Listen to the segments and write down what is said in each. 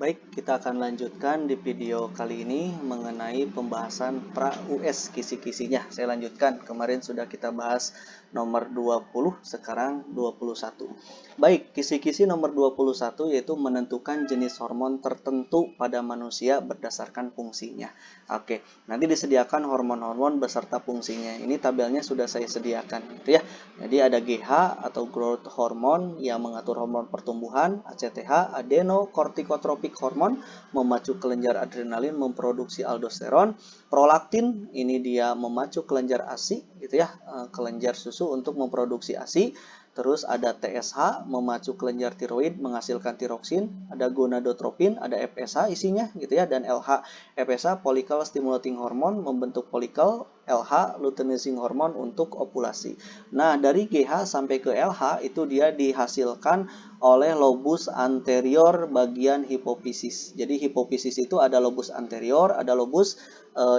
Baik, kita akan lanjutkan di video kali ini mengenai pembahasan pra-US kisi-kisinya. Saya lanjutkan, kemarin sudah kita bahas nomor 20, sekarang 21. Baik, kisi-kisi nomor 21 yaitu menentukan jenis hormon tertentu pada manusia berdasarkan fungsinya. Oke, nanti disediakan hormon-hormon beserta fungsinya. Ini tabelnya sudah saya sediakan, gitu ya. Jadi ada GH atau growth hormone yang mengatur hormon pertumbuhan, ACTH, adenokortikotropik hormon memacu kelenjar adrenalin memproduksi aldosteron, prolaktin ini dia memacu kelenjar ASI gitu ya, kelenjar susu untuk memproduksi ASI. Terus ada TSH memacu kelenjar tiroid menghasilkan tiroksin, ada gonadotropin, ada FSH isinya gitu ya, dan LH. FSH follicle stimulating hormone membentuk follicle, LH luteinizing hormone untuk ovulasi. Nah, dari GH sampai ke LH itu dia dihasilkan oleh lobus anterior bagian hipofisis. Jadi hipofisis itu ada lobus anterior, ada lobus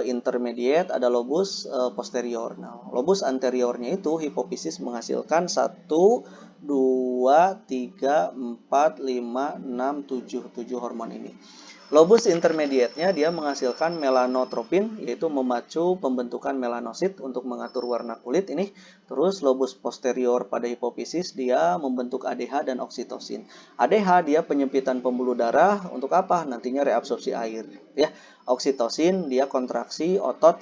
intermediate, ada lobus posterior. Nah, lobus anteriornya itu hipofisis menghasilkan 1, 2, 3, 4, 5, 6, 7 hormon ini. Lobus intermediate-nya dia menghasilkan melanotropin, yaitu memacu pembentukan melanosit untuk mengatur warna kulit ini. Terus lobus posterior pada hipofisis dia membentuk ADH dan oksitosin. ADH dia penyempitan pembuluh darah untuk apa? Nantinya reabsorpsi air. Ya, oksitosin dia kontraksi otot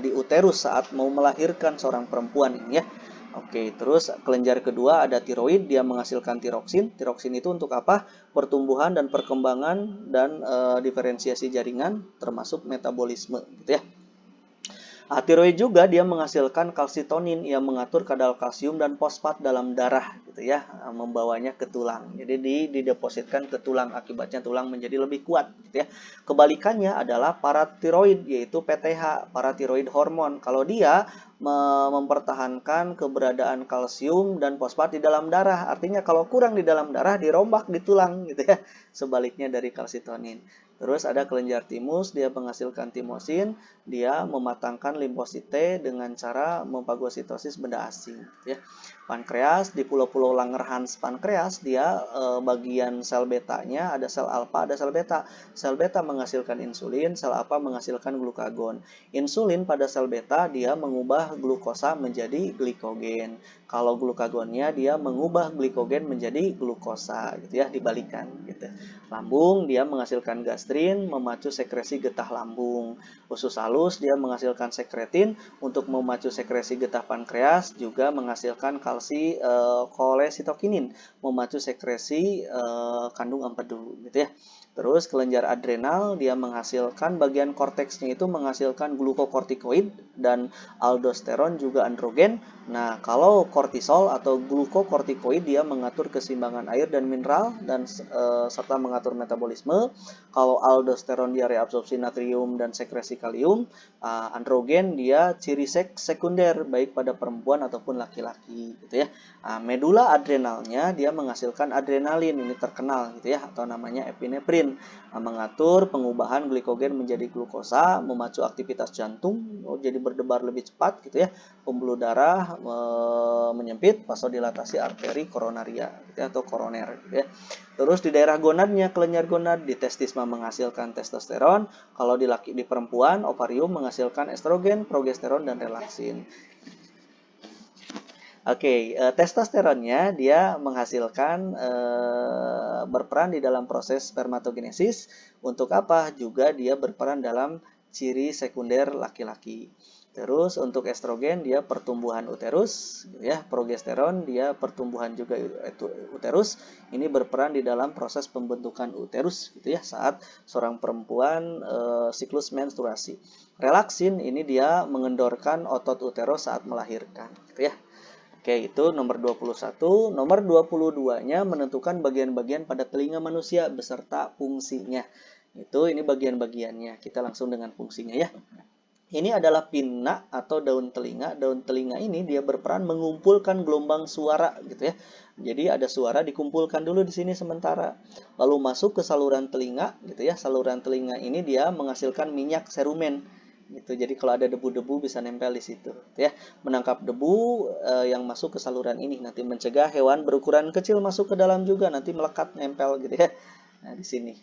di uterus saat mau melahirkan seorang perempuan ini ya. Oke, terus kelenjar kedua ada tiroid, dia menghasilkan tiroksin. Tiroksin itu untuk apa? Pertumbuhan dan perkembangan dan diferensiasi jaringan termasuk metabolisme gitu ya. Tiroid juga dia menghasilkan kalsitonin yang mengatur kadar kalsium dan fosfat dalam darah gitu ya, membawanya ke tulang. Jadi didepositkan ke tulang, akibatnya tulang menjadi lebih kuat gitu ya. Kebalikannya adalah paratiroid yaitu PTH, paratiroid hormon. Kalau dia mempertahankan keberadaan kalsium dan fosfat di dalam darah. Artinya kalau kurang di dalam darah dirombak di tulang gitu ya. Sebaliknya dari kalsitonin. Terus ada kelenjar timus, dia menghasilkan timosin, dia mematangkan limfosit T dengan cara memfagositosis benda asing. Ya. Pankreas, di pulau-pulau Langerhans pankreas, dia bagian sel betanya, ada sel alfa, ada sel beta. Sel beta menghasilkan insulin, sel alfa menghasilkan glukagon. Insulin pada sel beta, dia mengubah glukosa menjadi glikogen. Kalau glukagonnya, dia mengubah glikogen menjadi glukosa, gitu ya, dibalikan. Gitu. Lambung, dia menghasilkan gastrin, memacu sekresi getah lambung. Usus halus dia menghasilkan sekretin untuk memacu sekresi getah pankreas, juga menghasilkan kolesitokinin, memacu sekresi kandung empedu gitu ya. Terus kelenjar adrenal dia menghasilkan bagian korteksnya itu menghasilkan glukokortikoid dan aldosteron juga androgen. Nah, kalau kortisol atau glukokortikoid dia mengatur keseimbangan air dan mineral dan serta mengatur metabolisme. Kalau aldosteron dia reabsorpsi natrium dan sekresi kalium. Androgen dia ciri sekunder baik pada perempuan ataupun laki-laki gitu ya. Medula adrenalnya dia menghasilkan adrenalin, ini terkenal gitu ya, atau namanya epinefrin, mengatur pengubahan glikogen menjadi glukosa, memacu aktivitas jantung jadi berdebar lebih cepat gitu ya, pembuluh darah menyempit, vasodilatasi arteri koronaria gitu ya, atau koroner gitu ya. Terus di daerah gonadnya, kelenjar gonad, di testisma menghasilkan testosteron, kalau di perempuan ovarium menghasilkan estrogen, progesteron dan relaksin. Oke, testosteronnya dia menghasilkan berperan di dalam proses spermatogenesis. Untuk apa? Juga dia berperan dalam ciri sekunder laki-laki. Terus untuk estrogen dia pertumbuhan uterus, ya. Progesteron dia pertumbuhan juga uterus. Ini berperan di dalam proses pembentukan uterus, gitu ya, saat seorang perempuan siklus menstruasi. Relaksin ini dia mengendorkan otot uterus saat melahirkan, gitu ya. Oke, itu nomor 21. Nomor 22-nya menentukan bagian-bagian pada telinga manusia beserta fungsinya. Ini bagian-bagiannya. Kita langsung dengan fungsinya ya. Ini adalah pinna atau daun telinga. Daun telinga ini dia berperan mengumpulkan gelombang suara gitu ya. Jadi ada suara dikumpulkan dulu di sini sementara. Lalu masuk ke saluran telinga gitu ya. Saluran telinga ini dia menghasilkan minyak serumen. Gitu. Jadi kalau ada debu-debu bisa nempel di situ, ya. Menangkap debu yang masuk ke saluran ini, nanti mencegah hewan berukuran kecil masuk ke dalam juga, nanti melekat nempel gitu ya. Nah, di sini.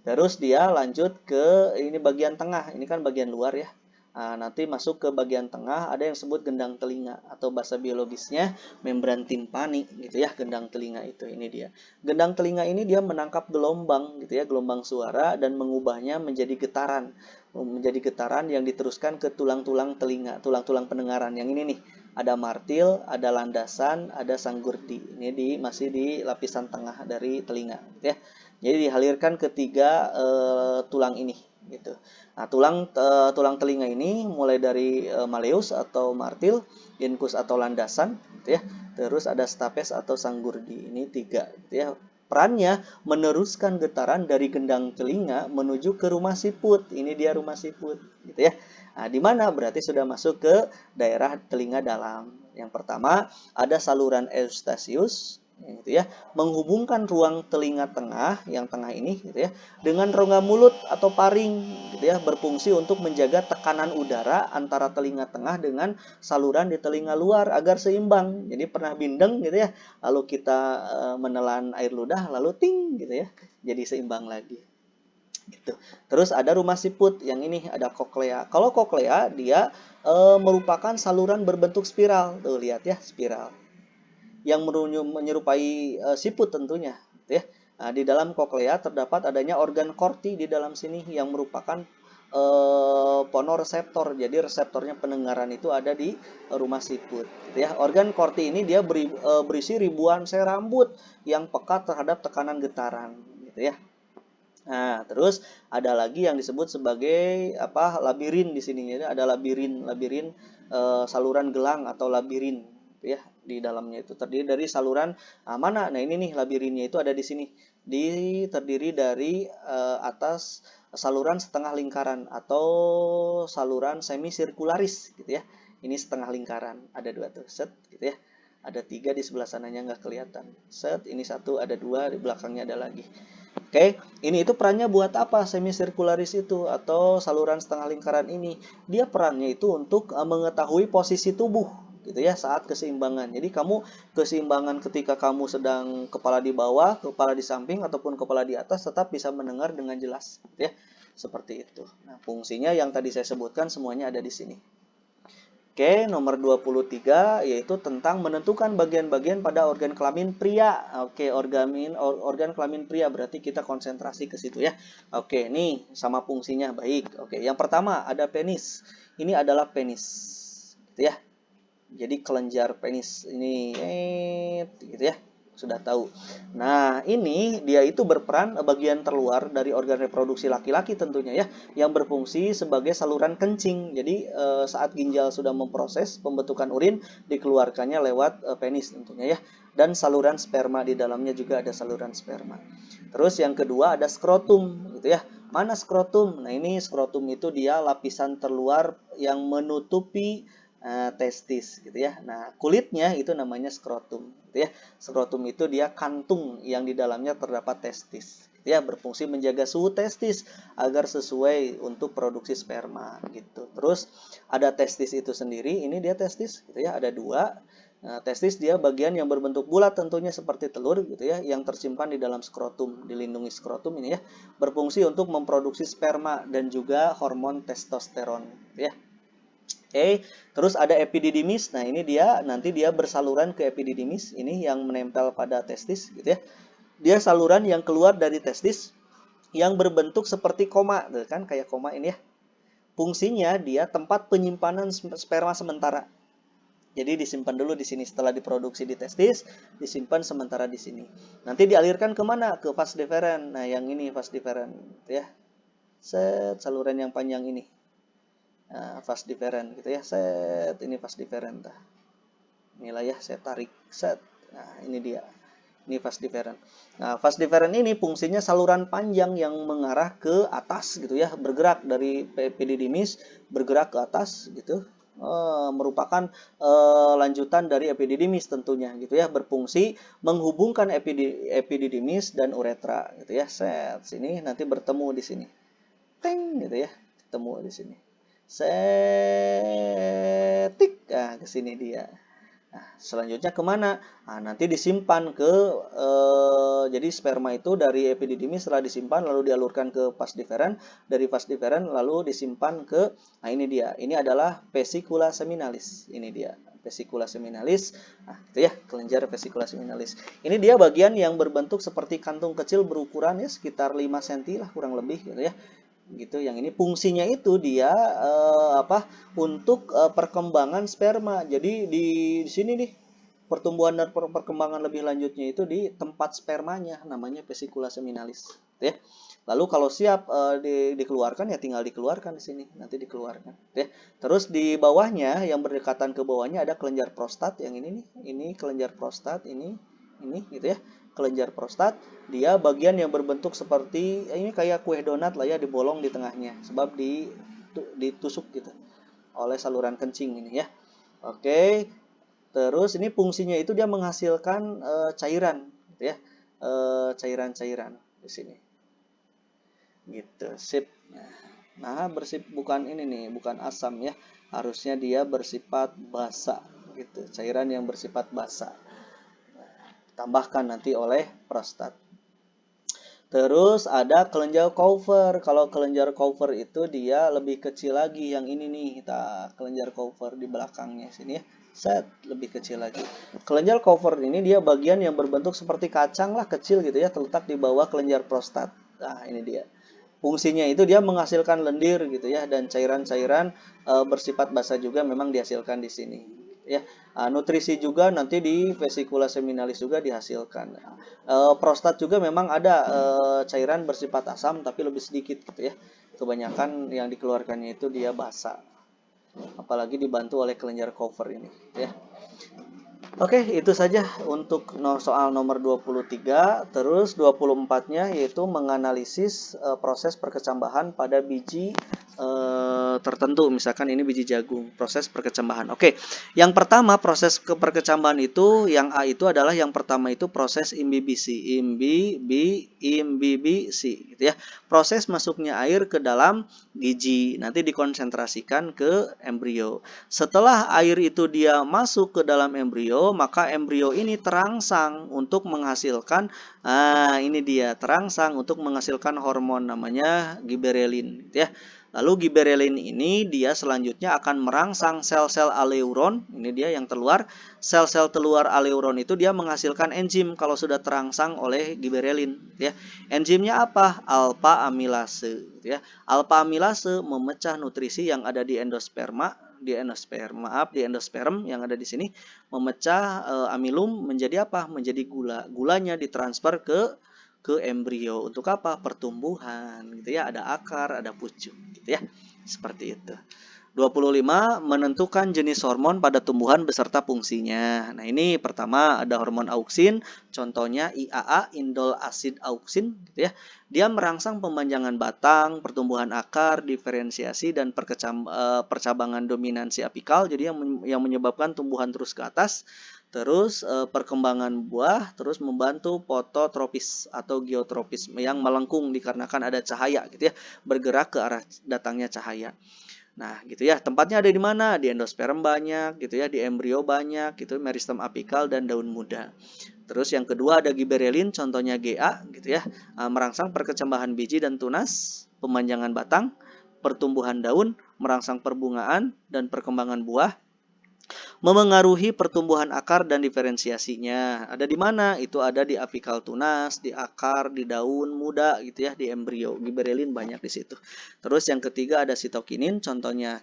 Terus dia lanjut ke ini bagian tengah, ini kan bagian luar ya. Nah, nanti masuk ke bagian tengah ada yang sebut gendang telinga atau bahasa biologisnya membran timpani gitu ya, gendang telinga itu ini dia. Gendang telinga ini dia menangkap gelombang gitu ya, gelombang suara dan mengubahnya menjadi getaran. Menjadi getaran yang diteruskan ke tulang-tulang telinga, tulang-tulang pendengaran. Yang ini nih, ada martil, ada landasan, ada sanggurdi. Ini masih di lapisan tengah dari telinga gitu ya. Jadi dihalirkan ketiga tulang ini gitu. Nah, tulang telinga ini mulai dari malleus atau martil, incus atau landasan gitu ya. Terus ada stapes atau sanggurdi. Ini tiga gitu ya. Perannya meneruskan getaran dari gendang telinga menuju ke rumah siput. Ini dia rumah siput gitu ya. Nah, di mana berarti sudah masuk ke daerah telinga dalam. Yang pertama ada saluran eustachius gitu ya, menghubungkan ruang telinga tengah yang tengah ini gitu ya dengan rongga mulut atau paring gitu ya, berfungsi untuk menjaga tekanan udara antara telinga tengah dengan saluran di telinga luar agar seimbang. Jadi pernah bindeng gitu ya, lalu kita menelan air ludah lalu ting gitu ya, jadi seimbang lagi gitu. Terus ada rumah siput yang ini ada koklea. Kalau koklea dia merupakan saluran berbentuk spiral. Tuh lihat ya, spiral yang menyerupai siput tentunya gitu ya. Nah, di dalam koklea terdapat adanya organ korti di dalam sini yang merupakan fonoreseptor. Jadi reseptornya pendengaran itu ada di rumah siput gitu ya. Organ korti ini dia berisi ribuan sel rambut yang peka terhadap tekanan getaran gitu ya. Nah, terus ada lagi yang disebut sebagai apa? Labirin di sini. Jadi ada labirin saluran gelang atau labirin ya di dalamnya itu terdiri dari saluran mana? Nah, ini nih labirinnya itu ada di sini. Terdiri dari atas saluran setengah lingkaran atau saluran semisirkularis gitu ya. Ini setengah lingkaran, ada dua tuh, set gitu ya. Ada tiga di sebelah sananya nggak kelihatan. Set, ini satu, ada dua, di belakangnya ada lagi. Oke, ini itu perannya buat apa semisirkularis itu atau saluran setengah lingkaran ini? Dia perannya itu untuk mengetahui posisi tubuh gitu ya saat keseimbangan. Jadi kamu keseimbangan ketika kamu sedang kepala di bawah, kepala di samping ataupun kepala di atas tetap bisa mendengar dengan jelas gitu ya. Seperti itu. Nah, fungsinya yang tadi saya sebutkan semuanya ada di sini. Oke, nomor 23 yaitu tentang menentukan bagian-bagian pada organ kelamin pria. Oke, organ kelamin pria berarti kita konsentrasi ke situ ya. Oke, nih sama fungsinya baik. Oke, yang pertama ada penis. Ini adalah penis. Gitu ya. Jadi kelenjar penis ini gitu ya. Sudah tahu. Nah, ini dia itu berperan bagian terluar dari organ reproduksi laki-laki tentunya ya, yang berfungsi sebagai saluran kencing. Jadi saat ginjal sudah memproses pembentukan urin, dikeluarkannya lewat penis tentunya ya. Dan saluran sperma di dalamnya juga ada saluran sperma. Terus yang kedua ada skrotum gitu ya. Mana skrotum? Nah, ini skrotum itu dia lapisan terluar yang menutupi testis gitu ya. Nah, kulitnya itu namanya skrotum gitu ya. Skrotum itu dia kantung yang di dalamnya terdapat testis. Gitu ya, berfungsi menjaga suhu testis agar sesuai untuk produksi sperma gitu. Terus ada testis itu sendiri, ini dia testis gitu ya, ada dua. Nah, testis dia bagian yang berbentuk bulat tentunya seperti telur gitu ya, yang tersimpan di dalam skrotum, dilindungi skrotum ini ya, berfungsi untuk memproduksi sperma dan juga hormon testosteron gitu ya. Oke, terus ada epididymis. Nah, ini dia nanti dia bersaluran ke epididymis ini yang menempel pada testis gitu ya. Dia saluran yang keluar dari testis yang berbentuk seperti koma, tuh kan kayak koma ini ya. Fungsinya dia tempat penyimpanan sperma sementara. Jadi disimpan dulu di sini setelah diproduksi di testis, disimpan sementara di sini. Nanti dialirkan kemana? Ke vas deferens. Nah, yang ini vas deferens ya. Saluran yang panjang ini. Nah, vas deferens gitu ya. Ini vas deferens. Inilah ya, saya tarik. Nah, ini dia. Ini vas deferens. Nah, vas deferens ini fungsinya saluran panjang yang mengarah ke atas gitu ya, bergerak dari epididymis bergerak ke atas gitu. Merupakan lanjutan dari epididymis tentunya gitu ya, berfungsi menghubungkan epididymis dan uretra gitu ya. Sini nanti bertemu di sini. Teng gitu ya, ketemu di sini. Setik, nah ke sini dia. Nah, selanjutnya kemana? Nah, nanti disimpan ke jadi sperma itu dari epididymis setelah disimpan lalu dialurkan ke vas deferens, dari vas deferens lalu disimpan ke, nah ini dia, ini adalah vesicula seminalis, ini dia vesicula seminalis. Nah, itu ya kelenjar vesicula seminalis. Ini dia bagian yang berbentuk seperti kantung kecil berukuran ya sekitar 5 cm lah kurang lebih gitu ya. Gitu. Yang ini fungsinya itu dia untuk perkembangan sperma. Jadi di sini nih pertumbuhan dan perkembangan lebih lanjutnya itu di tempat spermanya, namanya vesicula seminalis ya. Lalu kalau siap dikeluarkan ya tinggal dikeluarkan di sini, nanti dikeluarkan ya. Terus di bawahnya yang berdekatan ke bawahnya ada kelenjar prostat yang ini nih, ini kelenjar prostat ini gitu ya. Kelenjar prostat dia bagian yang berbentuk seperti ini kayak kue donat lah ya, dibolong di tengahnya sebab ditusuk gitu oleh saluran kencing ini ya. Oke. Terus ini fungsinya itu dia menghasilkan cairan gitu ya. Cairan-cairan di sini. Gitu, sip. Nah, bukan ini nih, bukan asam ya. Harusnya dia bersifat basa gitu, cairan yang bersifat basa. Tambahkan nanti oleh prostat. Terus ada kelenjar Cowper. Kalau kelenjar Cowper itu dia lebih kecil lagi. Yang ini nih, kita kelenjar Cowper di belakangnya sini ya. Set, lebih kecil lagi. Kelenjar Cowper ini dia bagian yang berbentuk seperti kacang lah, kecil gitu ya, terletak di bawah kelenjar prostat. Nah, ini dia. Fungsinya itu dia menghasilkan lendir gitu ya, dan cairan-cairan bersifat basa juga memang dihasilkan di sini ya. Nutrisi juga nanti di vesicula seminalis juga dihasilkan. Prostat juga memang ada cairan bersifat asam tapi lebih sedikit gitu ya. Kebanyakan yang dikeluarkannya itu dia basa. Apalagi dibantu oleh kelenjar Cowper ini ya. Oke, itu saja untuk soal nomor 23. Terus 24-nya yaitu menganalisis proses perkecambahan pada biji tertentu. Misalkan ini biji jagung, proses perkecambahan. Oke, yang pertama proses perkecambahan itu, yang A itu adalah yang pertama itu proses imbibisi. Imbibisi gitu ya. Proses masuknya air ke dalam biji, nanti dikonsentrasikan ke embrio. Setelah air itu dia masuk ke dalam embrio, maka embrio ini terangsang untuk menghasilkan, ini dia terangsang untuk menghasilkan hormon namanya giberelin, gitu ya. Lalu giberelin ini dia selanjutnya akan merangsang sel-sel aleuron, ini dia yang keluar. Sel-sel telur aleuron itu dia menghasilkan enzim kalau sudah terangsang oleh giberelin, gitu ya. Enzimnya apa? Alpha amilase, gitu ya. Alpha amilase memecah nutrisi yang ada di endosperma, di endosperm yang ada di sini, memecah amilum menjadi apa? Menjadi gula. Gulanya ditransfer ke embrio untuk apa? Pertumbuhan gitu ya, ada akar, ada pucuk gitu ya. Seperti itu. 25 menentukan jenis hormon pada tumbuhan beserta fungsinya. Nah, ini pertama ada hormon auksin, contohnya IAA, indol acid auksin gitu ya. Dia merangsang pemanjangan batang, pertumbuhan akar, diferensiasi dan percabangan dominansi apikal, jadi yang menyebabkan tumbuhan terus ke atas. Terus perkembangan buah, terus membantu fototropis atau geotropis yang melengkung dikarenakan ada cahaya gitu ya, bergerak ke arah datangnya cahaya. Nah, gitu ya. Tempatnya ada di mana? Di endosperm banyak, gitu ya. Di embrio banyak, gitu. Meristem apikal dan daun muda. Terus yang kedua ada giberelin, contohnya GA, gitu ya. Merangsang perkecambahan biji dan tunas, pemanjangan batang, pertumbuhan daun, merangsang perbungaan dan perkembangan buah. Memengaruhi pertumbuhan akar dan diferensiasinya. Ada di mana? Itu ada di apikal tunas, di akar, di daun muda gitu ya, di embrio. Giberelin banyak di situ. Terus yang ketiga ada sitokinin, contohnya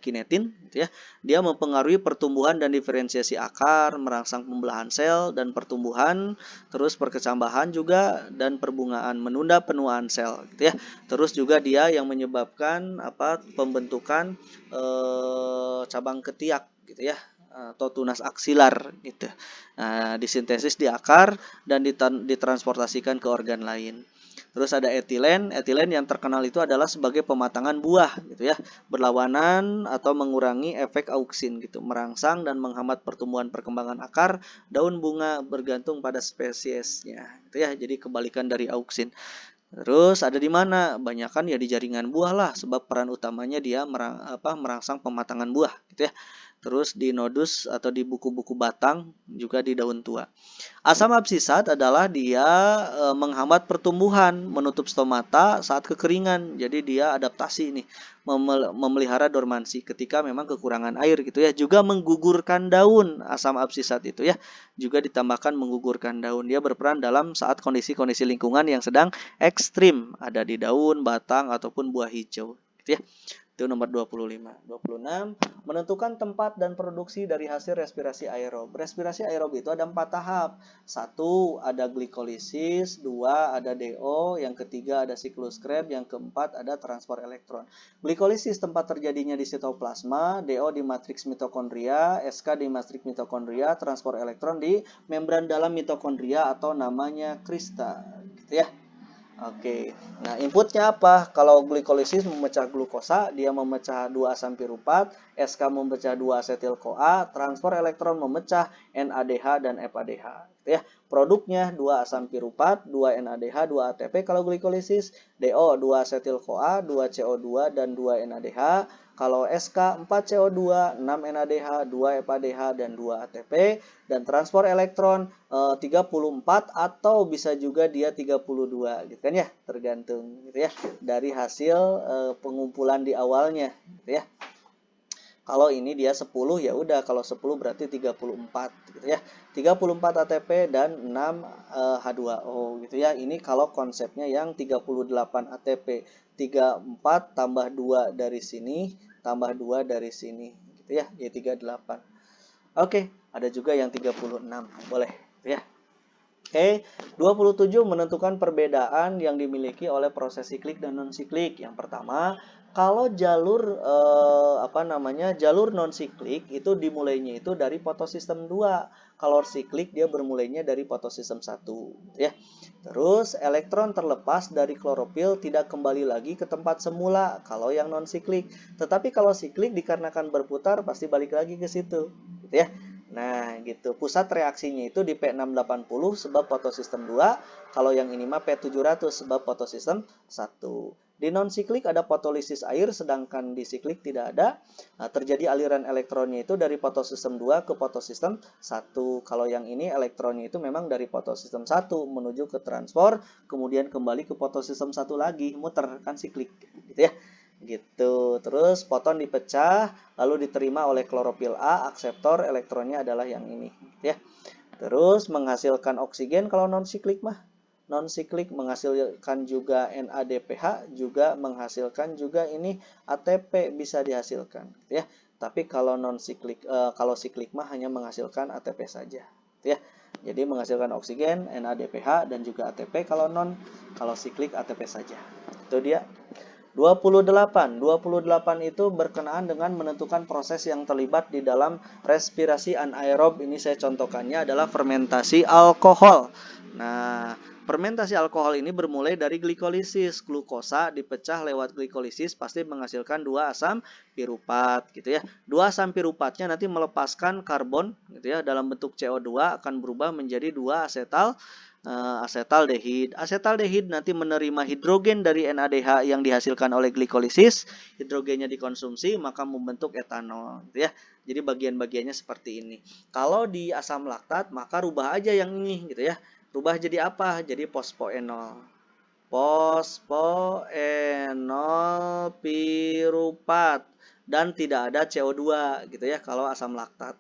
kinetin gitu ya. Dia mempengaruhi pertumbuhan dan diferensiasi akar, merangsang pembelahan sel dan pertumbuhan, terus perkecambahan juga dan perbungaan, menunda penuaan sel gitu ya. Terus juga dia yang menyebabkan pembentukan cabang ketiak gitu ya, atau tunas aksilar gitu. Disintesis di akar dan ditransportasikan ke organ lain. Terus ada etilen. Etilen yang terkenal itu adalah sebagai pematangan buah gitu ya, berlawanan atau mengurangi efek auksin gitu, merangsang dan menghambat pertumbuhan perkembangan akar, daun, bunga bergantung pada spesiesnya gitu ya. Jadi kebalikan dari auksin. Terus ada di mana? Banyakan ya di jaringan buah lah, sebab peran utamanya dia merangsang pematangan buah gitu ya. terus di nodus atau di buku-buku batang, juga di daun tua. Asam absisat adalah dia menghambat pertumbuhan, menutup stomata saat kekeringan. Jadi dia adaptasi nih, memelihara dormansi ketika memang kekurangan air gitu ya. Juga menggugurkan daun, asam absisat itu ya. Juga ditambahkan menggugurkan daun. Dia berperan dalam saat kondisi-kondisi lingkungan yang sedang ekstrim, ada di daun, batang ataupun buah hijau gitu ya. Itu nomor 25. 26, menentukan tempat dan produksi dari hasil respirasi aerob. Respirasi aerob itu ada 4 tahap. 1 ada glikolisis, 2 ada DO, yang ketiga ada siklus Krebs, yang keempat ada transport elektron. Glikolisis tempat terjadinya di sitoplasma, DO di matriks mitokondria, SK di matriks mitokondria, transport elektron di membran dalam mitokondria atau namanya krista, gitu ya. Oke, nah inputnya apa? Kalau glikolisis memecah glukosa, dia memecah 2 asam piruvat, SK memecah 2 asetil-CoA, transfer elektron memecah NADH dan FADH. Gitu ya. Produknya 2 asam piruvat, 2 NADH, 2 ATP kalau glikolisis, DO 2 asetil-CoA, 2 CO2 dan 2 NADH. Kalau SK 4 CO2, 6 NADH, 2 FADH dan 2 ATP, dan transport elektron 34 atau bisa juga dia 32 gitu kan ya, tergantung gitu ya dari hasil pengumpulan di awalnya gitu ya. Kalau ini dia 10 ya udah, kalau 10 berarti 34 gitu ya. 34 ATP dan 6 H2O gitu ya. Ini kalau konsepnya yang 38 ATP, 34 tambah 2 dari sini tambah 2 dari sini gitu ya, ya 38. Oke, ada juga yang 36, boleh ya. Oke, 27 menentukan perbedaan yang dimiliki oleh proses siklik dan non siklik. Yang pertama, kalau jalur jalur non siklik itu dimulainya itu dari fotosistem 2. Kalau siklik dia bermulainya dari fotosistem 1, ya. Terus elektron terlepas dari klorofil tidak kembali lagi ke tempat semula kalau yang non siklik. Tetapi kalau siklik dikarenakan berputar pasti balik lagi ke situ, gitu ya. Nah, gitu. Pusat reaksinya itu di P680 sebab fotosistem 2, kalau yang ini mah P700 sebab fotosistem 1. Di non-siklik ada fotolisis air, sedangkan di siklik tidak ada. Nah, terjadi aliran elektronnya itu dari fotosistem 2 ke fotosistem 1. Kalau yang ini elektronnya itu memang dari fotosistem 1 menuju ke transport, kemudian kembali ke fotosistem 1 lagi, muter kan siklik gitu ya. Gitu. Terus foton dipecah lalu diterima oleh klorofil A, akseptor elektronnya adalah yang ini ya. Terus menghasilkan oksigen kalau non siklik mah. Non siklik menghasilkan juga NADPH, juga menghasilkan juga ini ATP bisa dihasilkan ya. Tapi kalau non siklik kalau siklik mah hanya menghasilkan ATP saja ya. Jadi menghasilkan oksigen, NADPH dan juga ATP kalau siklik ATP saja. Itu dia. 28 itu berkenaan dengan menentukan proses yang terlibat di dalam respirasi anaerob. Ini saya contohkannya adalah fermentasi alkohol. Nah, fermentasi alkohol ini bermulai dari glikolisis. Glukosa dipecah lewat glikolisis pasti menghasilkan 2 asam piruvat gitu ya. 2 asam pirupatnya nanti melepaskan karbon gitu ya, dalam bentuk CO2 akan berubah menjadi 2 asetaldehid. Asetaldehid nanti menerima hidrogen dari NADH yang dihasilkan oleh glikolisis. Hidrogennya dikonsumsi maka membentuk etanol gitu ya. Jadi bagian-bagiannya seperti ini. Kalau di asam laktat maka rubah aja yang ini gitu ya. Rubah jadi apa? Jadi fosfoenol. Fosfoenol piruvat dan tidak ada CO2 gitu ya kalau asam laktat.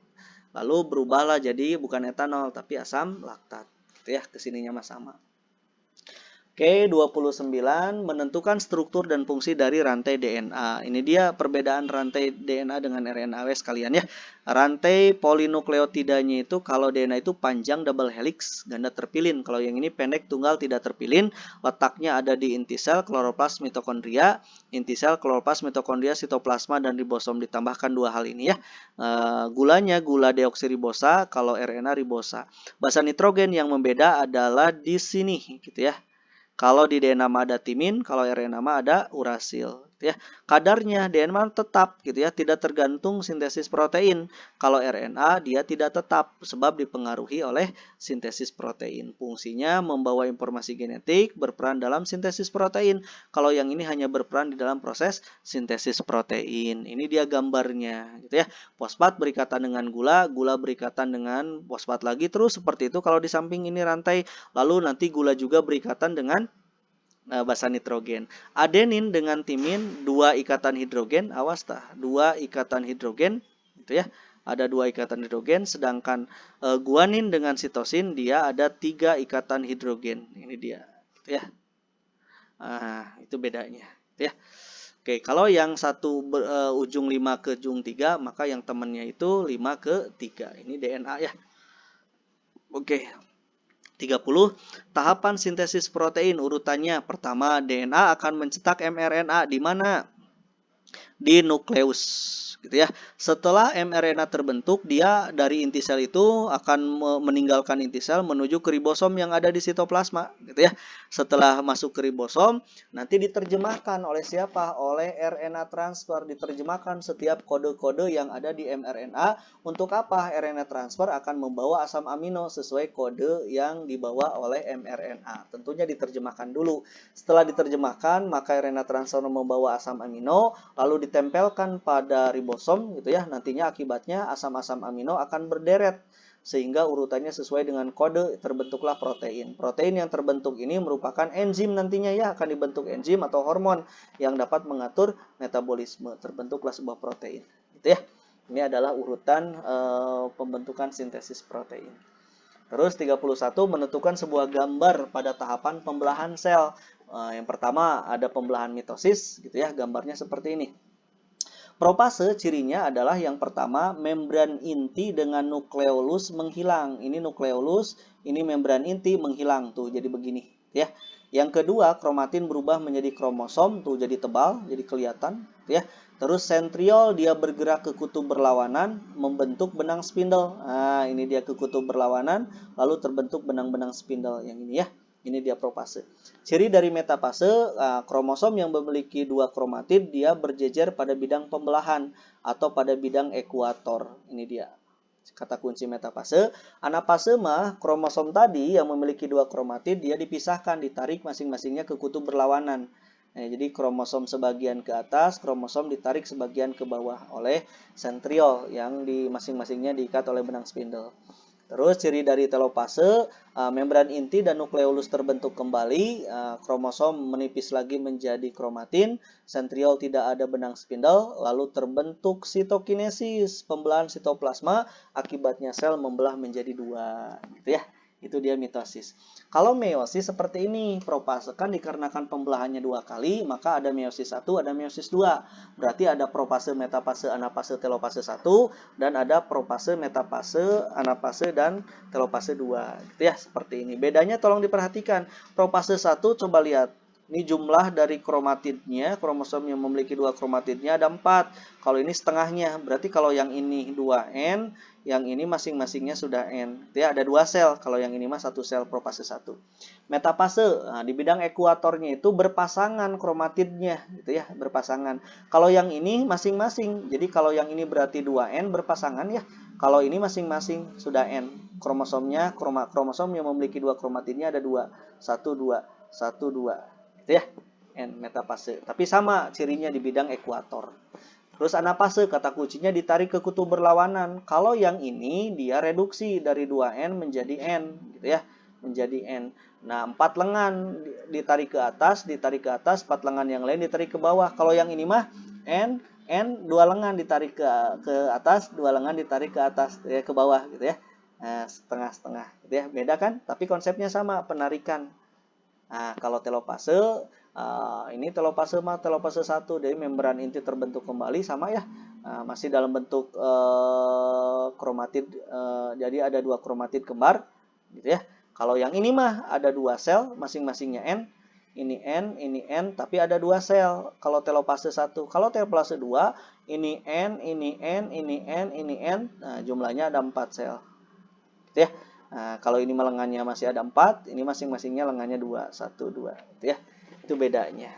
Lalu berubahlah jadi bukan etanol tapi asam laktat. Ya, kesininya mah sama. Oke, 29 menentukan struktur dan fungsi dari rantai DNA. Ini dia perbedaan rantai DNA dengan RNA sekalian ya. Rantai polinukleotidanya itu kalau DNA itu panjang double helix, ganda terpilin. Kalau yang ini pendek tunggal tidak terpilin. Letaknya ada di inti sel, kloroplas, mitokondria. Inti sel, kloroplas, mitokondria, sitoplasma dan ribosom, ditambahkan 2 hal ini ya. Gulanya gula deoksiribosa, kalau RNA ribosa. Basa nitrogen yang membeda adalah di sini gitu ya. Kalau di DNA ada timin, kalau RNA ada urasil gitu ya. Kadarnya DNA tetap gitu ya, tidak tergantung sintesis protein. Kalau RNA dia tidak tetap sebab dipengaruhi oleh sintesis protein. Fungsinya membawa informasi genetik, berperan dalam sintesis protein. Kalau yang ini hanya berperan di dalam proses sintesis protein. Ini dia gambarnya gitu ya. Fosfat berikatan dengan gula, gula berikatan dengan fosfat lagi, terus seperti itu. Kalau di samping ini rantai, lalu nanti gula juga berikatan dengan basa nitrogen. Adenin dengan timin, dua ikatan hidrogen, awas tah, dua ikatan hidrogen, gitu ya. Ada dua ikatan hidrogen, sedangkan guanin dengan sitosin dia ada tiga ikatan hidrogen. Ini dia, gitu ya. Itu bedanya, gitu ya. Oke, kalau yang satu ujung 5 ke ujung 3, maka yang temannya itu 5 ke 3. Ini DNA ya. Oke. 30. Tahapan sintesis protein urutannya. Pertama, DNA akan mencetak mRNA di mana? Di nukleus, gitu ya. Setelah mRNA terbentuk, dia dari inti sel itu akan meninggalkan inti sel menuju ke ribosom yang ada di sitoplasma, gitu ya. Setelah masuk ke ribosom, nanti diterjemahkan oleh siapa? Oleh RNA transfer, diterjemahkan setiap kode-kode yang ada di mRNA. Untuk apa? RNA transfer akan membawa asam amino sesuai kode yang dibawa oleh mRNA. Tentunya diterjemahkan dulu. Setelah diterjemahkan, maka RNA transfer membawa asam amino, lalu ditempelkan pada ribosom gitu ya. Nantinya akibatnya asam-asam amino akan berderet sehingga urutannya sesuai dengan kode, terbentuklah protein. Protein yang terbentuk ini merupakan enzim nantinya ya, akan dibentuk enzim atau hormon yang dapat mengatur metabolisme. Terbentuklah sebuah protein, gitu ya. Ini adalah urutan pembentukan sintesis protein. Terus 31 menentukan sebuah gambar pada tahapan pembelahan sel. Yang pertama ada pembelahan mitosis gitu ya, gambarnya seperti ini. Propase cirinya adalah yang pertama membran inti dengan nukleolus menghilang. Ini nukleolus, ini membran inti menghilang tuh jadi begini ya. Yang kedua kromatin berubah menjadi kromosom tuh jadi tebal, jadi kelihatan ya. Terus sentriol dia bergerak ke kutub berlawanan membentuk benang spindle. Nah, ini dia ke kutub berlawanan lalu terbentuk benang-benang spindle yang ini ya. Ini dia propase. Ciri dari metapase, kromosom yang memiliki dua kromatid dia berjejer pada bidang pembelahan atau pada bidang ekuator. Ini dia kata kunci metapase. Anapase mah kromosom tadi yang memiliki dua kromatid dia dipisahkan, ditarik masing-masingnya ke kutub berlawanan. Nah, jadi kromosom sebagian ke atas, kromosom ditarik sebagian ke bawah oleh sentriol yang di masing-masingnya diikat oleh benang spindle. Terus ciri dari telopase, membran inti dan nukleolus terbentuk kembali, kromosom menipis lagi menjadi kromatin, sentriol tidak ada benang spindle, lalu terbentuk sitokinesis, pembelahan sitoplasma, akibatnya sel membelah menjadi dua, gitu ya. Itu dia mitosis. Kalau meiosis seperti ini, propase kan dikarenakan pembelahannya dua kali, maka ada meiosis 1, ada meiosis 2. Berarti ada propase, metapase, anapase, telopase 1, dan ada propase, metapase, anapase, dan telopase 2. Gitu ya, seperti ini. Bedanya tolong diperhatikan. Propase 1 coba lihat. Ini jumlah dari kromatidnya, kromosom yang memiliki dua kromatidnya ada 4. Kalau ini setengahnya, berarti kalau yang ini 2N, yang ini masing-masingnya sudah N. Ya, ada 2 sel, kalau yang ini mah 1 sel propase 1. Metapase, di bidang ekuatornya itu berpasangan kromatidnya, gitu ya, berpasangan. Kalau yang ini masing-masing, jadi kalau yang ini berarti 2N berpasangan ya. Kalau ini masing-masing sudah N. Kromosomnya, kromosom yang memiliki dua kromatidnya ada 2. 1, 2, 1, 2. Gitu ya, N metapase. Tapi sama cirinya di bidang ekuator. Terus anapase, kata kuncinya ditarik ke kutub berlawanan. Kalau yang ini dia reduksi dari 2N menjadi N, gitu ya, menjadi N. Nah, 4 lengan ditarik ke atas, 4 lengan yang lain ditarik ke bawah. Kalau yang ini mah N, 2 lengan ditarik ke atas, 2 lengan ditarik ke atas, ya, ke bawah gitu ya. Nah, setengah-setengah gitu ya. Beda kan? Tapi konsepnya sama, penarikan. Nah, kalau telopase, ini telopase 1, jadi membran inti terbentuk kembali sama ya, masih dalam bentuk kromatid, jadi ada 2 kromatid kembar, gitu ya. Kalau yang ini mah ada 2 sel, masing-masingnya N, ini N, tapi ada 2 sel. Kalau telopase 1, kalau telopase 2, ini N, ini N, ini N, ini N, nah jumlahnya ada 4 sel, gitu ya. Nah, kalau ini lengannya masih ada 4, ini masing-masingnya lengannya 2, 1, 2, gitu ya. Itu bedanya.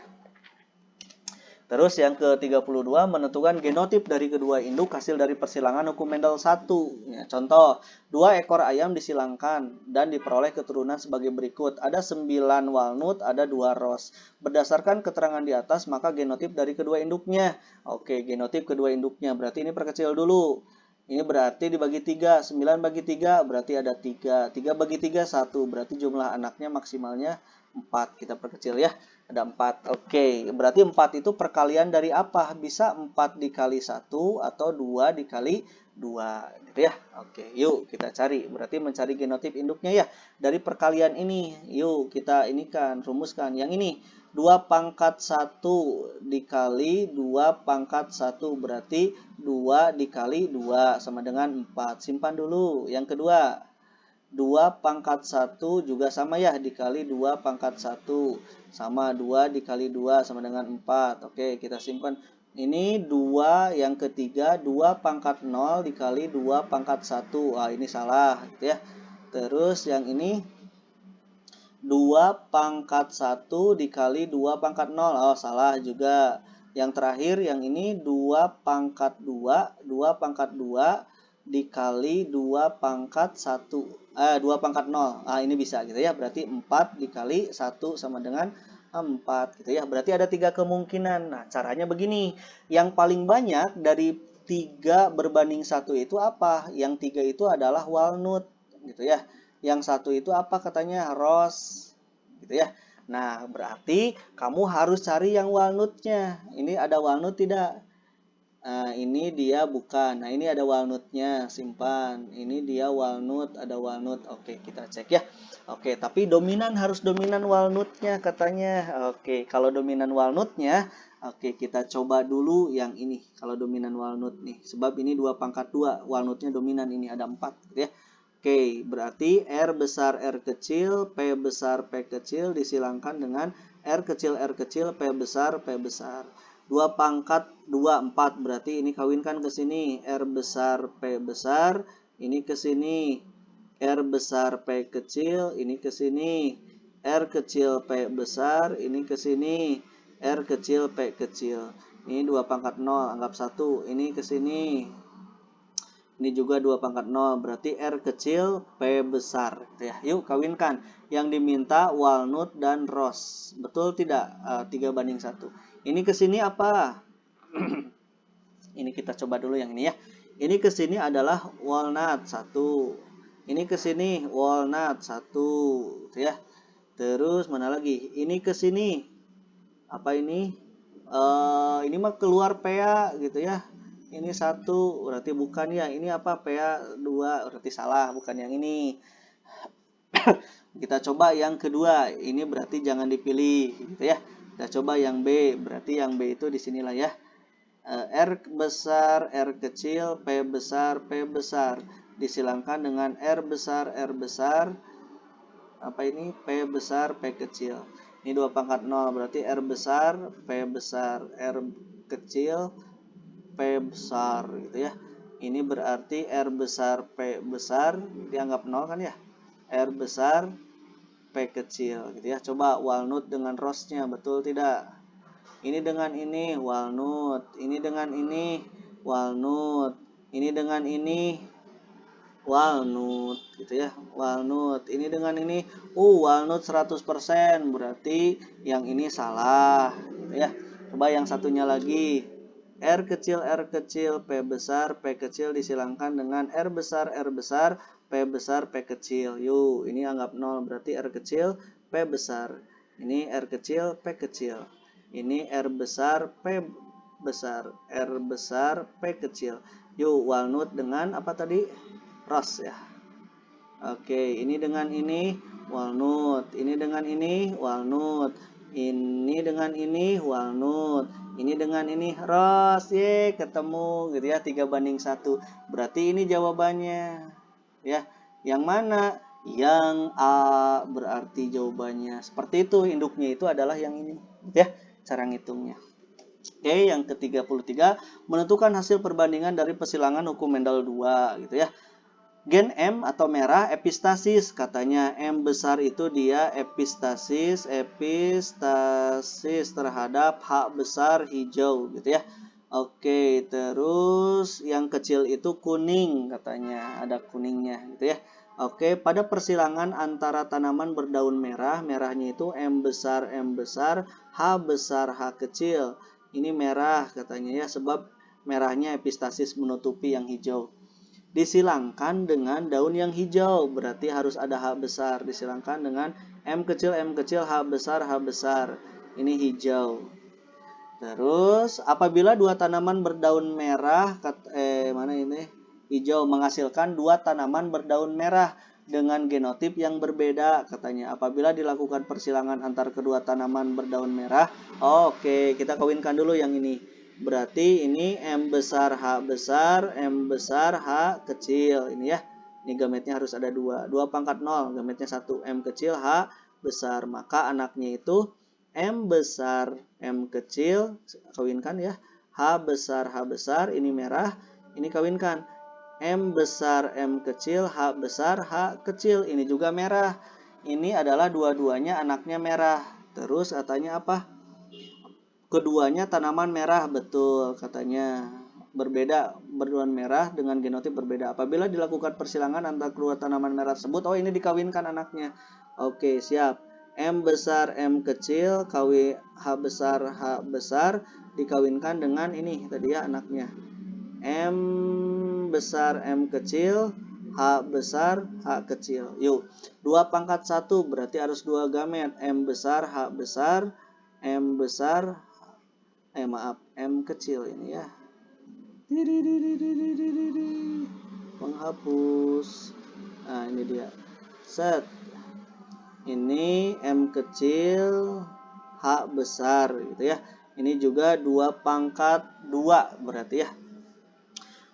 Terus yang ke-32 menentukan genotip dari kedua induk hasil dari persilangan hukum Mendel 1. Ya, contoh, 2 ekor ayam disilangkan dan diperoleh keturunan sebagai berikut. Ada 9 walnut, ada 2 ros. Berdasarkan keterangan di atas, maka genotip dari kedua induknya. Oke, genotip kedua induknya. Berarti ini perkecil dulu. Ini berarti dibagi 3. 9 bagi 3 berarti ada 3. 3 bagi 3, 1. Berarti jumlah anaknya maksimalnya 4. Kita perkecil ya. Ada 4. Oke, berarti 4 itu perkalian dari apa? Bisa 4 dikali 1 atau 2 dikali 2 gitu ya. Oke, yuk kita cari. Berarti mencari genotip induknya ya. Dari perkalian ini, yuk kita inikan, rumuskan. Yang ini, 2 pangkat 1 dikali 2 pangkat 1 berarti 2 dikali 2 sama dengan 4. Simpan dulu. Yang kedua, 2 pangkat 1 juga sama ya, dikali 2 pangkat 1 sama 2 dikali 2 sama dengan 4. Oke, kita simpan. Ini 2, yang ketiga 2 pangkat 0 dikali 2 pangkat 1. Ini salah gitu ya. Terus yang ini 2 pangkat 1 dikali 2 pangkat 0. Salah juga. Yang terakhir yang ini 2 pangkat 2, 2 pangkat 2 dikali 2 pangkat 1. 2 pangkat 0. Ini bisa gitu ya. Berarti 4 dikali 1 sama dengan 4 gitu ya. Berarti ada 3 kemungkinan. Nah, caranya begini. Yang paling banyak dari 3 berbanding 1 itu apa? Yang 3 itu adalah walnut gitu ya. Yang 1 itu apa katanya? Rose gitu ya. Nah, berarti kamu harus cari yang walnutnya. Ini ada walnut tidak? Ini dia bukan. Nah, ini ada walnutnya, simpan. Ini dia walnut, ada walnut. Oke, kita cek ya. Oke, tapi dominan harus dominan walnutnya katanya. Oke, kalau dominan walnutnya, oke kita coba dulu yang ini. Kalau dominan walnut nih, sebab ini 2 pangkat 2, walnutnya dominan, ini ada 4 gitu ya. Oke, berarti R besar R kecil, P besar P kecil disilangkan dengan R kecil P besar P besar. 2 pangkat 2, 4. Berarti ini kawinkan ke sini. R besar P besar. Ini ke sini. R besar P kecil. Ini ke sini. R kecil P besar. Ini ke sini. R kecil P kecil. Ini 2 pangkat 0. Anggap 1. Ini ke sini. Ini juga 2 pangkat 0. Berarti R kecil P besar. Ya, yuk kawinkan. Yang diminta walnut dan rose. Betul tidak? 3 banding 1. Ini ke sini apa? Ini kita coba dulu yang ini ya. Ini ke sini adalah walnut 1. Ini ke sini walnut 1, gitu ya. Terus mana lagi? Ini ke sini. Apa ini? Ini mah keluar PA gitu ya. Ini 1, berarti bukan ya. Ini apa? PA 2, berarti salah, bukan yang ini. Kita coba yang kedua. Ini berarti jangan dipilih gitu ya. Kita coba yang B, berarti yang B itu di sinilah ya. R besar R kecil, P besar P besar disilangkan dengan R besar apa ini? P besar P kecil. Ini 2 pangkat 0, berarti R besar P besar R kecil P besar gitu ya. Ini berarti R besar P besar dianggap 0 kan ya. R besar P kecil gitu ya. Coba walnut dengan rose-nya, betul tidak? Ini dengan ini walnut, ini dengan ini walnut, ini dengan ini walnut gitu ya. Walnut, ini dengan ini walnut 100%, berarti yang ini salah gitu ya. Coba yang satunya lagi. R kecil P besar P kecil disilangkan dengan R besar P besar P kecil. Yuk, ini anggap 0, berarti R kecil P besar. Ini R kecil P kecil. Ini R besar P besar, R besar P kecil. Yuk, walnut dengan apa tadi? Rose ya. Oke, ini dengan ini walnut, ini dengan ini walnut, ini dengan ini walnut. Ini dengan ini rose, ketemu gitu ya, 3 banding 1. Berarti ini jawabannya. Ya, yang mana? Yang A, berarti jawabannya. Seperti itu, induknya itu adalah yang ini. Ya, cara ngitungnya. Oke, yang ke-33, menentukan hasil perbandingan dari persilangan hukum Mendel 2 gitu ya. Gen M atau merah epistasis, katanya M besar itu dia epistasis terhadap H besar hijau gitu ya. Oke, terus yang kecil itu kuning, katanya ada kuningnya gitu ya. Oke, pada persilangan antara tanaman berdaun merah, merahnya itu M besar, H besar, H kecil. Ini merah katanya ya, sebab merahnya epistasis menutupi yang hijau. Disilangkan dengan daun yang hijau, berarti harus ada H besar. Disilangkan dengan M kecil, H besar. Ini hijau. Terus apabila dua tanaman berdaun merah, hijau menghasilkan dua tanaman berdaun merah dengan genotip yang berbeda, katanya. Apabila dilakukan persilangan antar kedua tanaman berdaun merah, oke, kita kawinkan dulu yang ini. Berarti ini M besar, H besar, M besar, H kecil. Ini ya, ini gametnya harus ada 2. 2 pangkat 0, gametnya 1. M kecil, H besar. Maka anaknya itu M besar, M kecil, kawinkan ya. H besar, ini merah, ini kawinkan. M besar, M kecil, H besar, H kecil. Ini juga merah. Ini adalah dua-duanya anaknya merah. Terus katanya apa? Keduanya tanaman merah, betul katanya. Berbeda, berdaun merah dengan genotip berbeda. Apabila dilakukan persilangan antara kedua tanaman merah tersebut, oh ini dikawinkan anaknya. Oke, siap. M besar, M kecil, H besar, H besar, dikawinkan dengan ini tadi ya anaknya. M besar, M kecil, H besar, H kecil. Yuk, 2 pangkat 1 berarti harus 2 gamet. M besar, H besar, M besar, M kecil ini ya. Penghapus. Nah, ini dia. Set. Ini M kecil, H besar gitu ya. Ini juga 2 pangkat 2 berarti ya.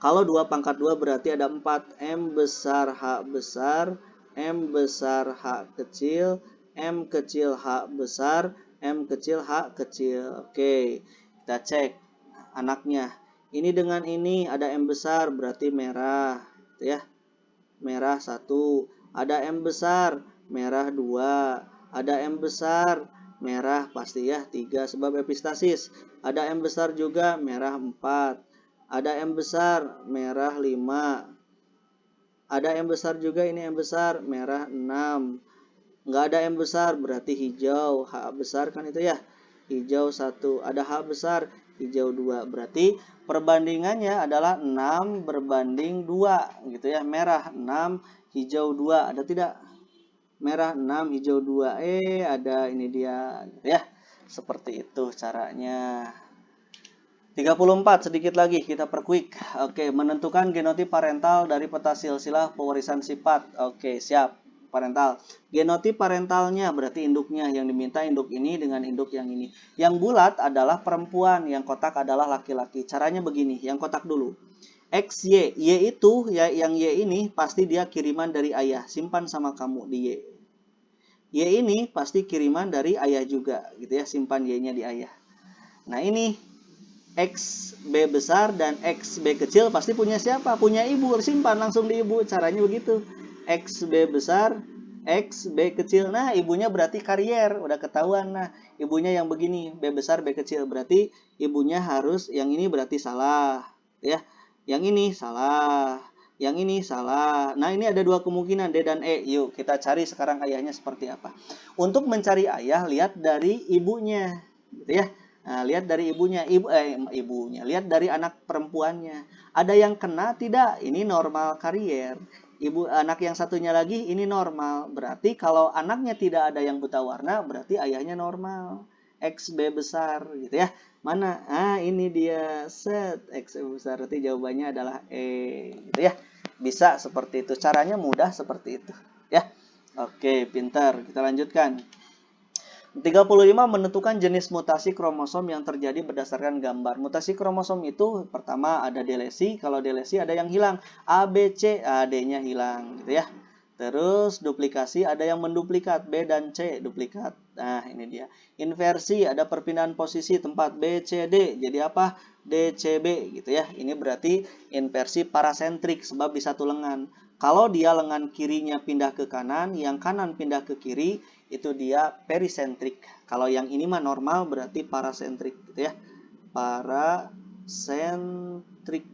Kalau 2 pangkat 2 berarti ada 4. M besar, H besar, M besar, H kecil, M kecil, H besar, M kecil, H kecil. Oke, kita cek anaknya. Ini dengan ini ada M besar berarti merah ya. Merah 1. Ada M besar, merah 2. Ada M besar, merah pasti ya 3 sebab epistasis. Ada M besar juga, merah 4. Ada M besar, merah 5. Ada M besar juga, ini M besar, merah 6. Nggak ada M besar, berarti hijau. H besar kan itu ya. Hijau 1. Ada H besar, hijau 2. Berarti perbandingannya adalah 6 berbanding 2 gitu ya. Merah 6, hijau 2. Ada tidak? Merah 6, hijau 2. Ada, ini dia gitu ya. Seperti itu caranya. 34 sedikit lagi kita perquick. Oke, menentukan genotip parental dari peta silsilah pewarisan sifat. Oke, siap. Parental. Genotip parentalnya berarti induknya, yang diminta induk ini dengan induk yang ini. Yang bulat adalah perempuan, yang kotak adalah laki-laki. Caranya begini, yang kotak dulu. XY, Y itu ya, yang Y ini pasti dia kiriman dari ayah. Simpan sama kamu di Y. Y ini pasti kiriman dari ayah juga, gitu ya. Simpan Y-nya di ayah. Nah, ini XB besar dan XB kecil pasti punya siapa? Punya ibu, simpan langsung di ibu. Caranya begitu. XB besar, XB kecil. Nah, ibunya berarti karier, udah ketahuan. Nah, ibunya yang begini, B besar, B kecil. Berarti ibunya harus, yang ini berarti salah. Ya, yang ini salah. Yang ini salah. Nah, ini ada 2 kemungkinan, D dan E. Yuk, kita cari sekarang ayahnya seperti apa. Untuk mencari ayah, lihat dari ibunya. Gitu ya. Nah, lihat dari ibunya, lihat dari anak perempuannya. Ada yang kena tidak? Ini normal karier. Anak yang satunya lagi ini normal. Berarti kalau anaknya tidak ada yang buta warna, berarti ayahnya normal. XB besar gitu ya. Mana? Ini dia. Set XB besar. Berarti jawabannya adalah E gitu ya. Bisa seperti itu. Caranya mudah seperti itu ya. Oke, pintar. Kita lanjutkan. 35 menentukan jenis mutasi kromosom yang terjadi berdasarkan gambar. Mutasi kromosom itu pertama ada delesi, kalau delesi ada yang hilang. A, B, C, D-nya hilang gitu ya. Terus duplikasi ada yang menduplikat, B dan C duplikat. Nah, ini dia. Inversi ada perpindahan posisi tempat B, C, D. Jadi apa? D, C, B gitu ya. Ini berarti inversi parasentrik sebab di satu lengan. Kalau dia lengan kirinya pindah ke kanan, yang kanan pindah ke kiri, itu dia perisentrik. Kalau yang ini mah normal berarti parasentrik gitu ya. Parasentrik.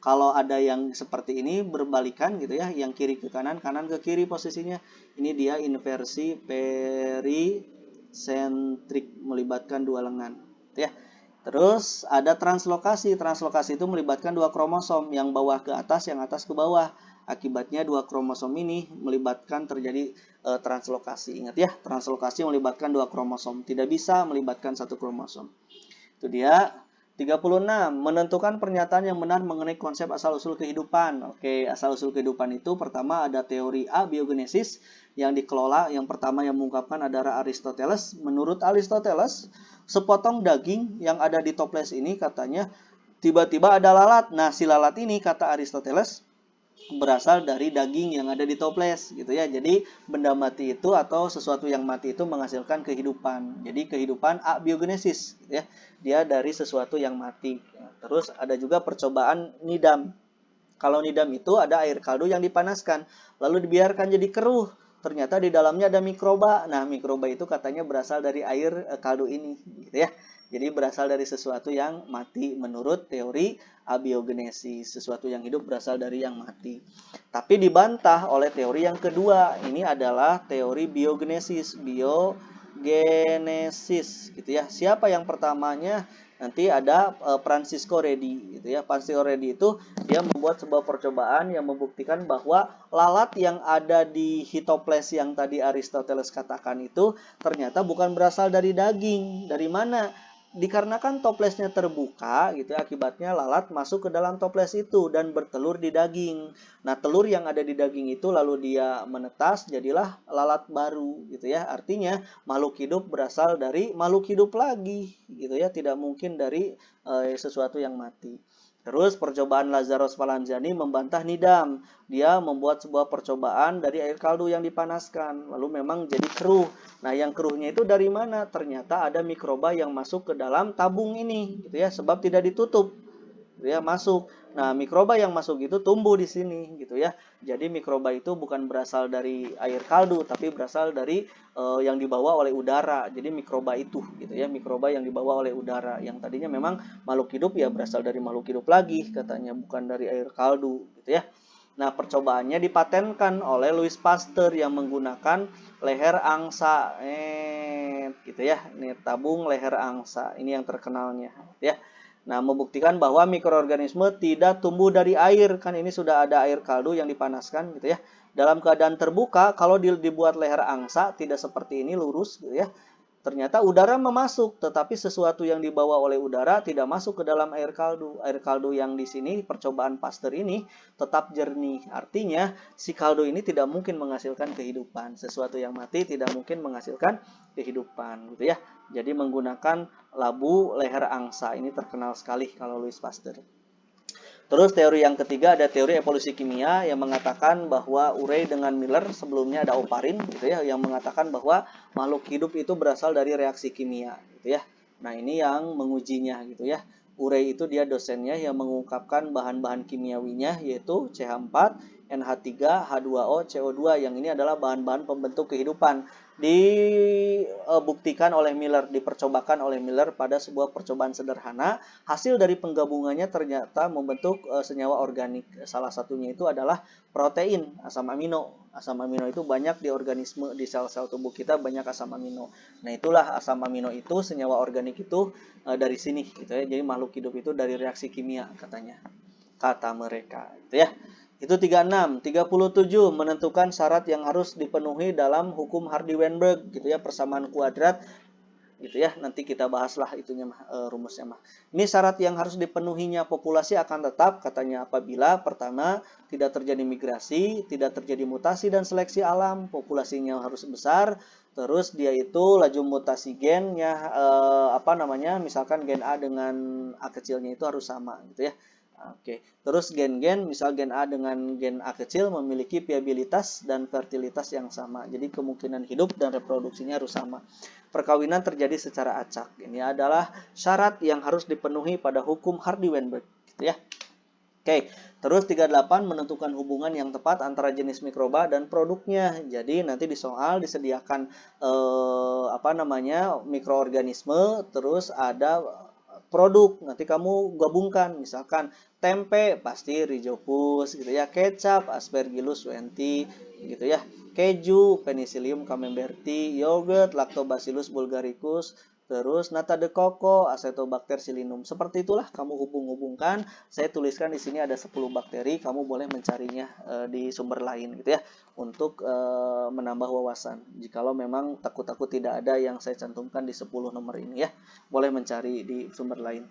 Kalau ada yang seperti ini berbalikan gitu ya, yang kiri ke kanan, kanan ke kiri posisinya, ini dia inversi perisentrik melibatkan dua lengan, gitu ya. Terus ada translokasi. Translokasi itu melibatkan dua kromosom, yang bawah ke atas, yang atas ke bawah. Akibatnya dua kromosom ini melibatkan terjadi translokasi. Ingat ya, translokasi melibatkan dua kromosom, tidak bisa melibatkan satu kromosom. Itu dia. 36. Menentukan pernyataan yang benar mengenai konsep asal-usul kehidupan. Oke, asal-usul kehidupan itu pertama ada teori abiogenesis yang dikelola. Yang pertama yang mengungkapkan adalah Aristoteles. Menurut Aristoteles, sepotong daging yang ada di toples ini katanya tiba-tiba ada lalat. Nah, si lalat ini kata Aristoteles berasal dari daging yang ada di toples gitu ya. Jadi benda mati itu atau sesuatu yang mati itu menghasilkan kehidupan. Jadi kehidupan abiogenesis gitu ya. Dia dari sesuatu yang mati. Terus ada juga percobaan nidam. Kalau nidam itu ada air kaldu yang dipanaskan lalu dibiarkan jadi keruh. Ternyata di dalamnya ada mikroba. Nah, mikroba itu katanya berasal dari air kaldu ini gitu ya. Jadi berasal dari sesuatu yang mati menurut teori abiogenesis. Sesuatu yang hidup berasal dari yang mati. Tapi dibantah oleh teori yang kedua. Ini adalah teori biogenesis. Biogenesis gitu ya. Siapa yang pertamanya? Nanti ada Francisco Redi gitu ya. Francisco Redi itu dia membuat sebuah percobaan yang membuktikan bahwa lalat yang ada di hitoples yang tadi Aristoteles katakan itu ternyata bukan berasal dari daging. Dari mana? Dikarenakan toplesnya terbuka gitu ya, akibatnya lalat masuk ke dalam toples itu dan bertelur di daging. Nah, telur yang ada di daging itu lalu dia menetas, jadilah lalat baru gitu ya. Artinya makhluk hidup berasal dari makhluk hidup lagi gitu ya, tidak mungkin dari sesuatu yang mati. Terus percobaan Lazzaro Spallanzani membantah nidam. Dia membuat sebuah percobaan dari air kaldu yang dipanaskan, lalu memang jadi keruh. Nah, yang keruhnya itu dari mana? Ternyata ada mikroba yang masuk ke dalam tabung ini, gitu ya, sebab tidak ditutup, gitu ya, masuk. Nah, mikroba yang masuk itu tumbuh di sini, gitu ya. Jadi mikroba itu bukan berasal dari air kaldu, tapi berasal dari yang dibawa oleh udara. Jadi mikroba itu, gitu ya, mikroba yang dibawa oleh udara. Yang tadinya memang makhluk hidup ya berasal dari makhluk hidup lagi, katanya bukan dari air kaldu, gitu ya. Nah, percobaannya dipatenkan oleh Louis Pasteur yang menggunakan leher angsa, gitu ya. Ini tabung leher angsa, ini yang terkenalnya, ya. Nah, membuktikan bahwa mikroorganisme tidak tumbuh dari air, kan ini sudah ada air kaldu yang dipanaskan, gitu ya. Dalam keadaan terbuka, kalau dibuat leher angsa tidak seperti ini lurus, gitu ya. Ternyata udara memasuk, tetapi sesuatu yang dibawa oleh udara tidak masuk ke dalam air kaldu. Air kaldu yang di sini, percobaan Pasteur ini, tetap jernih. Artinya, si kaldu ini tidak mungkin menghasilkan kehidupan. Sesuatu yang mati tidak mungkin menghasilkan kehidupan, gitu ya. Jadi menggunakan labu leher angsa. Ini terkenal sekali kalau Louis Pasteur. Terus teori yang ketiga ada teori evolusi kimia yang mengatakan bahwa Urey dengan Miller, sebelumnya ada Oparin gitu ya, yang mengatakan bahwa makhluk hidup itu berasal dari reaksi kimia gitu ya. Nah, ini yang mengujinya gitu ya. Urey itu dia dosennya yang mengungkapkan bahan-bahan kimiawinya yaitu CH4, NH3, H2O, CO2 yang ini adalah bahan-bahan pembentuk kehidupan. Dibuktikan oleh Miller, dipercobakan oleh Miller pada sebuah percobaan sederhana. Hasil dari penggabungannya ternyata membentuk senyawa organik. Salah satunya itu adalah protein, asam amino. Asam amino itu banyak di organisme, di sel-sel tubuh kita banyak asam amino. Nah, itulah asam amino itu, senyawa organik itu dari sini gitu ya. Jadi makhluk hidup itu dari reaksi kimia katanya. Kata mereka, gitu ya. Itu 36. 37 menentukan syarat yang harus dipenuhi dalam hukum Hardy-Weinberg gitu ya, persamaan kuadrat gitu ya. Nanti kita bahaslah itunya rumusnya mah. Ini syarat yang harus dipenuhinya populasi akan tetap katanya apabila pertama tidak terjadi migrasi, tidak terjadi mutasi dan seleksi alam, populasinya harus besar, terus dia itu laju mutasi gennya misalkan gen A dengan A kecilnya itu harus sama gitu ya. Oke, terus gen-gen, misal gen A dengan gen A kecil memiliki viabilitas dan fertilitas yang sama. Jadi kemungkinan hidup dan reproduksinya harus sama. Perkawinan terjadi secara acak. Ini adalah syarat yang harus dipenuhi pada hukum Hardy-Weinberg, gitu ya. Oke, terus 38 menentukan hubungan yang tepat antara jenis mikroba dan produknya. Jadi nanti di soal disediakan mikroorganisme, terus ada produk. Nanti kamu gabungkan, misalkan tempe pasti Rhizopus gitu ya, kecap Aspergillus wenti gitu ya, keju Penicillium camemberti, yogurt Lactobacillus bulgaricus, terus nata de coco Acetobacter pseudomonas. Seperti itulah kamu hubung-hubungkan. Saya tuliskan di sini ada 10 bakteri, kamu boleh mencarinya di sumber lain gitu ya, untuk menambah wawasan. Jikalau memang takut-takut tidak ada yang saya cantumkan di 10 nomor ini ya, boleh mencari di sumber lain.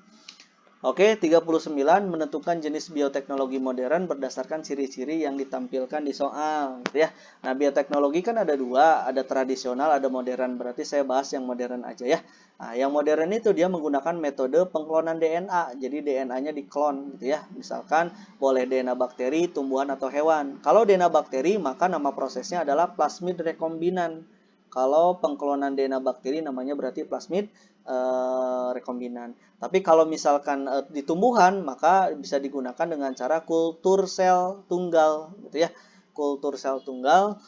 Oke, 39 menentukan jenis bioteknologi modern berdasarkan ciri-ciri yang ditampilkan di soal, gitu ya. Nah, bioteknologi kan ada dua, ada tradisional, ada modern. Berarti saya bahas yang modern aja ya. Nah, yang modern itu dia menggunakan metode pengklonan DNA. Jadi DNA-nya diklon, gitu ya. Misalkan boleh DNA bakteri, tumbuhan atau hewan. Kalau DNA bakteri, maka nama prosesnya adalah plasmid rekombinan. Kalau pengklonan DNA bakteri namanya berarti plasmid rekombinan. Tapi kalau misalkan di tumbuhan, maka bisa digunakan dengan cara kultur sel tunggal, gitu ya. Kultur sel tunggal.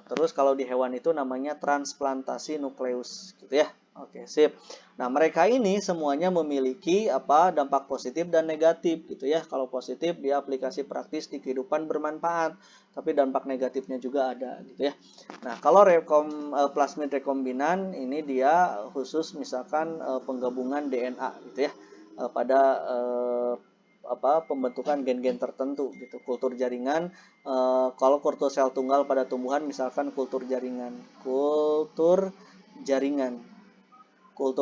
Terus kalau di hewan itu namanya transplantasi nukleus, gitu ya. Oke, sip. Nah, mereka ini semuanya memiliki dampak positif dan negatif, gitu ya. Kalau positif dia aplikasi praktis di kehidupan bermanfaat, tapi dampak negatifnya juga ada, gitu ya. Nah, kalau plasmid rekombinan ini dia khusus misalkan penggabungan DNA gitu ya, pada pembentukan gen-gen tertentu gitu. Kultur jaringan, kalau kultur sel tunggal pada tumbuhan misalkan kultur jaringan. Kultur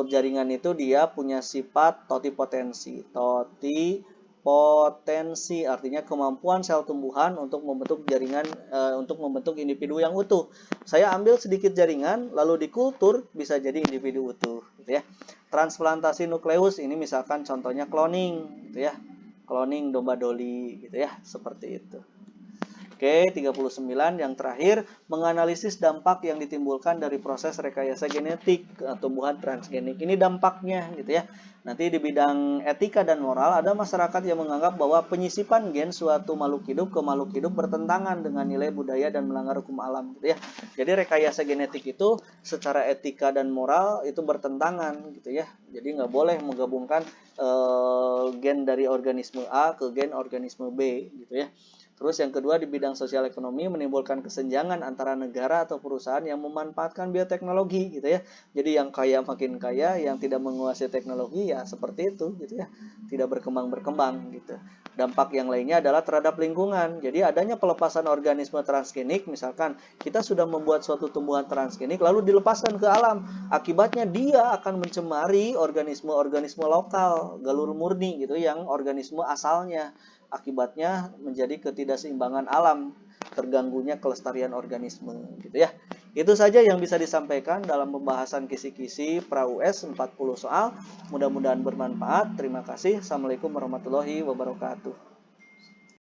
jaringan itu dia punya sifat totipotensi. Totipotensi artinya kemampuan sel tumbuhan untuk membentuk jaringan, untuk membentuk individu yang utuh. Saya ambil sedikit jaringan lalu dikultur bisa jadi individu utuh, gitu ya. Transplantasi nukleus ini misalkan contohnya cloning, gitu ya. Cloning domba doli, gitu ya, seperti itu. Oke, 39 yang terakhir, menganalisis dampak yang ditimbulkan dari proses rekayasa genetik tumbuhan transgenik. Ini dampaknya gitu ya. Nanti di bidang etika dan moral ada masyarakat yang menganggap bahwa penyisipan gen suatu makhluk hidup ke makhluk hidup bertentangan dengan nilai budaya dan melanggar hukum alam gitu ya. Jadi rekayasa genetik itu secara etika dan moral itu bertentangan gitu ya. Jadi nggak boleh menggabungkan gen dari organisme A ke gen organisme B gitu ya. Terus yang kedua di bidang sosial ekonomi menimbulkan kesenjangan antara negara atau perusahaan yang memanfaatkan bioteknologi gitu ya. Jadi yang kaya makin kaya, yang tidak menguasai teknologi ya seperti itu gitu ya. Tidak berkembang gitu. Dampak yang lainnya adalah terhadap lingkungan. Jadi adanya pelepasan organisme transgenik, misalkan kita sudah membuat suatu tumbuhan transgenik lalu dilepaskan ke alam. Akibatnya dia akan mencemari organisme-organisme lokal, galur murni gitu yang organisme asalnya. Akibatnya menjadi ketidakseimbangan alam, terganggunya kelestarian organisme gitu ya. Itu saja yang bisa disampaikan dalam pembahasan kisi-kisi pra-US 40 soal. Mudah-mudahan bermanfaat. Terima kasih. Assalamualaikum warahmatullahi wabarakatuh.